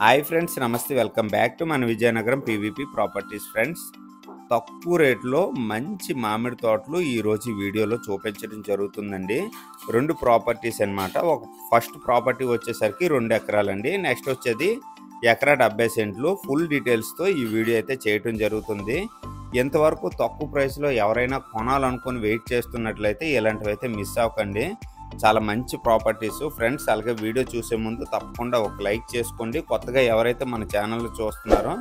Hi friends, నమస్తే. Welcome back to మన Vizianagaram PVP properties. Friends, తక్కువ రేట్లో మంచి మామిడి తోటలు ఈరోజు ఈ వీడియోలో చూపించడం జరుగుతుందండి. రెండు ప్రాపర్టీస్ అన్నమాట. ఒక ఫస్ట్ ప్రాపర్టీ వచ్చేసరికి 2 ఎకరాలండి. నెక్స్ట్ వచ్చేది ఎకరా 70 సెంట్లు. ఫుల్ డీటెయిల్స్తో ఈ వీడియో అయితే చేయటం జరుగుతుంది. ఇంతవరకు తక్కువ ప్రైస్లో ఎవరైనా కొనాలనుకుని వెయిట్ చేస్తున్నట్లయితే ఇలాంటివి అయితే మిస్ అవ్వకండి. చాలా మంచి ప్రాపర్టీస్ ఫ్రెండ్స్. అలాగే వీడియో చూసే ముందు తప్పకుండా ఒక లైక్ చేసుకోండి. కొత్తగా ఎవరైతే మన ఛానల్ చూస్తున్నారో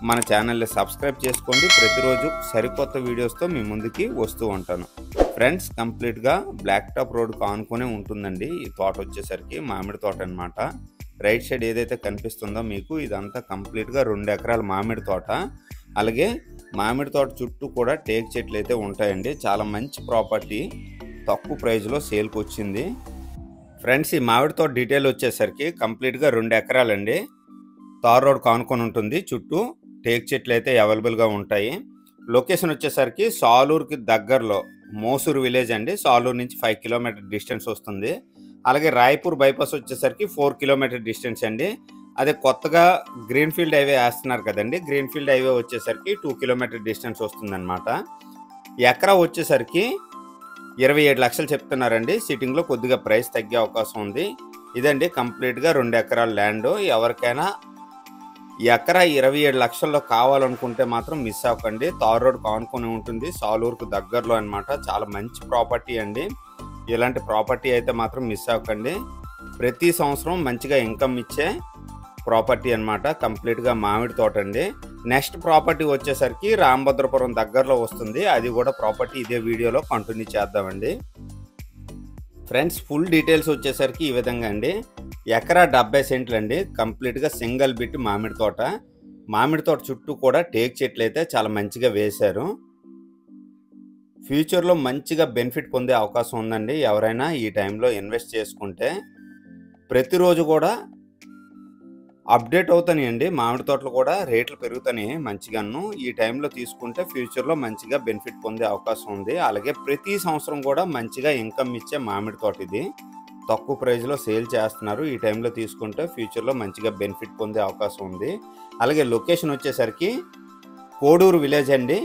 మన ఛానల్ని సబ్స్క్రైబ్ చేసుకోండి. ప్రతిరోజు సరికొత్త వీడియోస్తో మీ ముందుకి వస్తూ ఉంటాను. ఫ్రెండ్స్, కంప్లీట్గా బ్లాక్ టాప్ రోడ్కి ఆనుకునే ఉంటుందండి ఈ తోట. వచ్చేసరికి మామిడి తోట అనమాట. రైట్ సైడ్ ఏదైతే కనిపిస్తుందో మీకు ఇదంతా కంప్లీట్గా 2 ఎకరాల మామిడి తోట. అలాగే మామిడి తోట చుట్టూ కూడా టేక్ చెట్లు అయితే ఉంటాయండి. చాలా మంచి ప్రాపర్టీ, తక్కువ ప్రైజ్లో సేల్కి వచ్చింది. ఫ్రెండ్స్, ఈ మామిడి తోట డీటెయిల్ వచ్చేసరికి కంప్లీట్గా 2 ఎకరాలండి. తార్ రోడ్ కానుకొని ఉంటుంది. చుట్టూ టేక్ చెట్లు అయితే అవైలబుల్గా ఉంటాయి. లొకేషన్ వచ్చేసరికి సాలూరుకి దగ్గరలో మోసూరు విలేజ్ అండి. సాలూరు నుంచి 5 కిలోమీటర్ డిస్టెన్స్ వస్తుంది. అలాగే రాయపూర్ బైపాస్ వచ్చేసరికి 4 కిలోమీటర్ డిస్టెన్స్ అండి. అదే కొత్తగా గ్రీన్ఫీల్డ్ హైవే వేస్తున్నారు కదండి. గ్రీన్ఫీల్డ్ హైవే వచ్చేసరికి 2 కిలోమీటర్ డిస్టెన్స్ వస్తుందన్నమాట. ఎకరా వచ్చేసరికి 27 లక్షలు చెప్తున్నారండి. సిట్టింగ్లో కొద్దిగా ప్రైస్ తగ్గే అవకాశం ఉంది. ఇదండి కంప్లీట్గా 2 ఎకరాల ల్యాండ్. ఎవరికైనా ఎకరా 27 లక్షల్లో కావాలనుకుంటే మాత్రం మిస్ అవ్వకండి. తార్ రోడ్ కానుకొని ఉంటుంది. సాలూరుకు దగ్గరలో అనమాట. చాలా మంచి ప్రాపర్టీ అండి. ఇలాంటి ప్రాపర్టీ అయితే మాత్రం మిస్ అవ్వకండి. ప్రతి సంవత్సరం మంచిగా ఇన్కమ్ ఇచ్చే ప్రాపర్టీ అనమాట. కంప్లీట్గా మామిడి తోట అండి. నెక్స్ట్ ప్రాపర్టీ వచ్చేసరికి రామభద్రపురం దగ్గరలో వస్తుంది. అది కూడా ప్రాపర్టీ ఇదే వీడియోలో కంటిన్యూ చేద్దామండి. ఫ్రెండ్స్, ఫుల్ డీటెయిల్స్ వచ్చేసరికి ఈ విధంగా అండి. ఎకరా 70 సెంట్లు అండి. కంప్లీట్గా సింగిల్ బిట్ మామిడి తోట. మామిడి తోట చుట్టూ కూడా టేక్ చెట్లు అయితే చాలా మంచిగా వేశారు. ఫ్యూచర్లో మంచిగా బెనిఫిట్ పొందే అవకాశం ఉందండి. ఎవరైనా ఈ టైంలో ఇన్వెస్ట్ చేసుకుంటే ప్రతిరోజు కూడా అప్డేట్ అవుతాయండి. మామిడి తోటలు కూడా రేట్లు పెరుగుతాయి మంచిగాను. ఈ టైంలో తీసుకుంటే ఫ్యూచర్లో మంచిగా బెనిఫిట్ పొందే అవకాశం ఉంది. అలాగే ప్రతి సంవత్సరం కూడా మంచిగా ఇన్కమ్ ఇచ్చే మామిడి తోట ఇది. తక్కువ ప్రైస్లో సేల్ చేస్తున్నారు. ఈ టైంలో తీసుకుంటే ఫ్యూచర్లో మంచిగా బెనిఫిట్ పొందే అవకాశం ఉంది. అలాగే లొకేషన్ వచ్చేసరికి కోడూరు విలేజ్ అండి.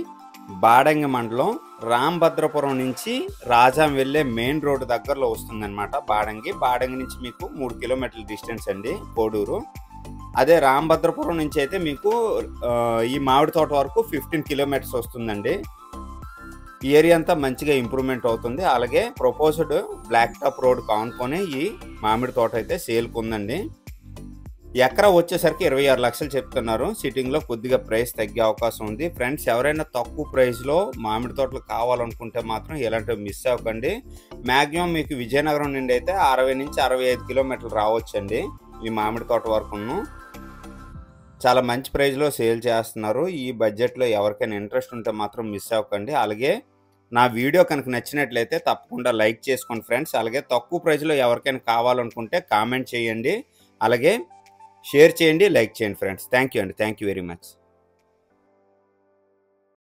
బాడంగి మండలం, రామభద్రపురం నుంచి రాజాం వెళ్ళే మెయిన్ రోడ్ దగ్గరలో వస్తుందన్నమాట. బాడంగి నుంచి మీకు 3 కిలోమీటర్ల డిస్టెన్స్ అండి కోడూరు. అదే రామభద్రపురం నుంచి అయితే మీకు ఈ మామిడి తోట వరకు 15 కిలోమీటర్స్ వస్తుందండి. ఈ ఏరియా అంతా మంచిగా ఇంప్రూవ్మెంట్ అవుతుంది. అలాగే ప్రపోజ్డ్ బ్లాక్ టాప్ రోడ్ కానుకొని ఈ మామిడి తోట అయితే సేల్కి ఉందండి. ఎకరా వచ్చేసరికి 26 లక్షలు చెప్తున్నారు. సిట్టింగ్లో కొద్దిగా ప్రైస్ తగ్గే అవకాశం ఉంది. ఫ్రెండ్స్, ఎవరైనా తక్కువ ప్రైస్లో మామిడి తోటలు కావాలనుకుంటే మాత్రం ఇలాంటివి మిస్ అవ్వకండి. మ్యాక్సిమం మీకు విజయనగరం నుండి అయితే 60 నుంచి 65 కిలోమీటర్లు రావచ్చండి ఈ మామిడి తోట వరకును. చాలా మంచి ప్రైస్లో సేల్ చేస్తున్నారు. ఈ బడ్జెట్లో ఎవరికైనా ఇంట్రెస్ట్ ఉంటే మాత్రం మిస్ అవ్వకండి. అలాగే నా వీడియో కనుక నచ్చినట్లయితే తప్పకుండా లైక్ చేసుకోండి ఫ్రెండ్స్. అలాగే తక్కువ ప్రైస్లో ఎవరికైనా కావాలనుకుంటే కామెంట్ చేయండి. అలాగే షేర్ చేయండి, లైక్ చేయండి ఫ్రెండ్స్. థ్యాంక్ యూ అండి. Thank you very much.